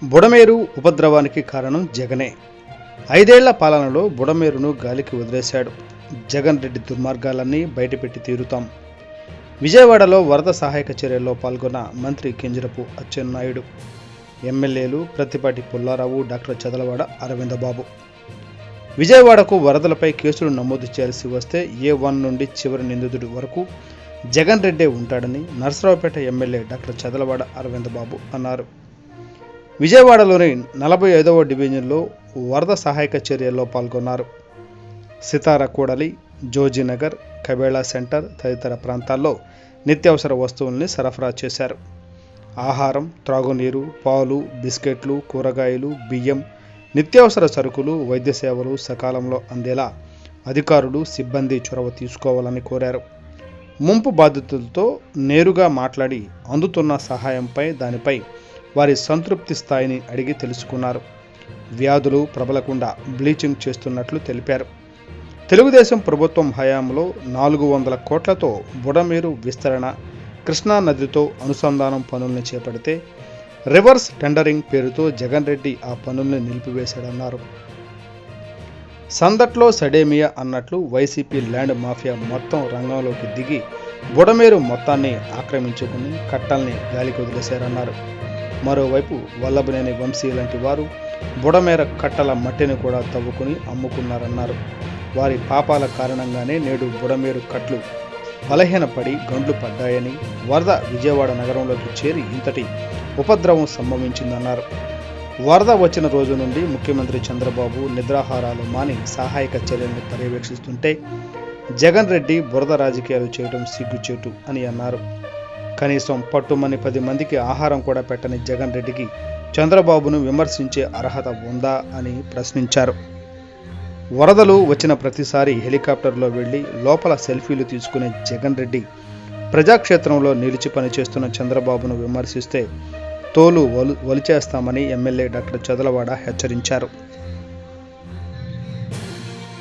బుడమేరు ఉపద్రవానికి కారణం జగనే. 5 ఏళ్ల పాలనలో బుడమేరును గాలికి వదిలేశాడు. జగన్ రెడ్డి దుర్మార్గాలన్నీ బయటపెట్టి తీరుతాం. విజయవాడలో వరద సహాయక చర్యల్లో పాల్గొన్న మంత్రి కింజరపు అచ్చెన్నాయుడు, ఎమ్మెల్యేలు ప్రత్తిపాటి పుల్లారావు, డాక్టర్ చదలవాడ అరవిందబాబు. విజయవాడకు వరదలపై కేసులు నమోదు చేయాల్సి వస్తే A1 నుండి చివరి నిందితుడి వరకు జగన్ రెడ్డే ఉంటాడని నర్సరావుపేట ఎమ్మెల్యే డాక్టర్ చదలవాడ అరవిందబాబు అన్నారు. విజయవాడలోని 45వ డివిజన్లో వరద సహాయక చర్యల్లో పాల్గొన్నారు. సితార కూడలి, జోజీనగర్, కబేళా సెంటర్ తదితర ప్రాంతాల్లో నిత్యావసర వస్తువుల్ని సరఫరా చేశారు. ఆహారం, త్రాగునీరు, పాలు, బిస్కెట్లు, కూరగాయలు, బియ్యం, నిత్యావసర సరుకులు, వైద్య సేవలు సకాలంలో అందేలా అధికారులు, సిబ్బంది చొరవ తీసుకోవాలని కోరారు. ముంపు బాధితులతో నేరుగా మాట్లాడి అందుతున్న సహాయంపై, దానిపై వారి సంతృప్తి స్థాయిని అడిగి తెలుసుకున్నారు. వ్యాధులు ప్రబలకుండా బ్లీచింగ్ చేస్తున్నట్లు తెలిపారు. తెలుగుదేశం ప్రభుత్వం హయాంలో 400 కోట్లతో బుడమేరు విస్తరణ, కృష్ణా నదితో అనుసంధానం పనుల్ని చేపడితే రివర్స్ టెండరింగ్ పేరుతో జగన్ రెడ్డి ఆ పనుల్ని నిలిపివేశాడన్నారు. సందట్లో సడేమియా అన్నట్లు వైసీపీ ల్యాండ్ మాఫియా మొత్తం రంగంలోకి దిగి బుడమేరు మొత్తాన్ని ఆక్రమించుకుని కట్టల్ని గాలికి వదిలేశారన్నారు. మరోవైపు వల్లభనేని వంశీ లాంటి వారు బుడమేర కట్టల మట్టిని కూడా తవ్వుకుని అమ్ముకున్నారన్నారు. వారి పాపాల కారణంగానే నేడు బుడమేరు కట్లు బలహీనపడి గండ్లు పడ్డాయని, వరద విజయవాడ నగరంలోకి చేరి ఇంతటి ఉపద్రవం సంభవించిందన్నారు. వరద వచ్చిన రోజు నుండి ముఖ్యమంత్రి చంద్రబాబు నిద్రాహారాలు మాని సహాయక చర్యలను పర్యవేక్షిస్తుంటే జగన్ రెడ్డి బురద రాజకీయాలు చేయడం సిగ్గుచేటు అని అన్నారు. కనీసం పట్టుమని 10 మందికి ఆహారం కూడా పెట్టని జగన్ రెడ్డికి చంద్రబాబును విమర్శించే అర్హత ఉందా అని ప్రశ్నించారు. వరదలు వచ్చిన ప్రతిసారి హెలికాప్టర్లో వెళ్లి లోపల సెల్ఫీలు తీసుకునే జగన్ రెడ్డి ప్రజాక్షేత్రంలో నిలిచి పనిచేస్తున్న చంద్రబాబును విమర్శిస్తే తోలు ఒలిచేస్తామని ఎమ్మెల్యే డాక్టర్ చదలవాడ హెచ్చరించారు.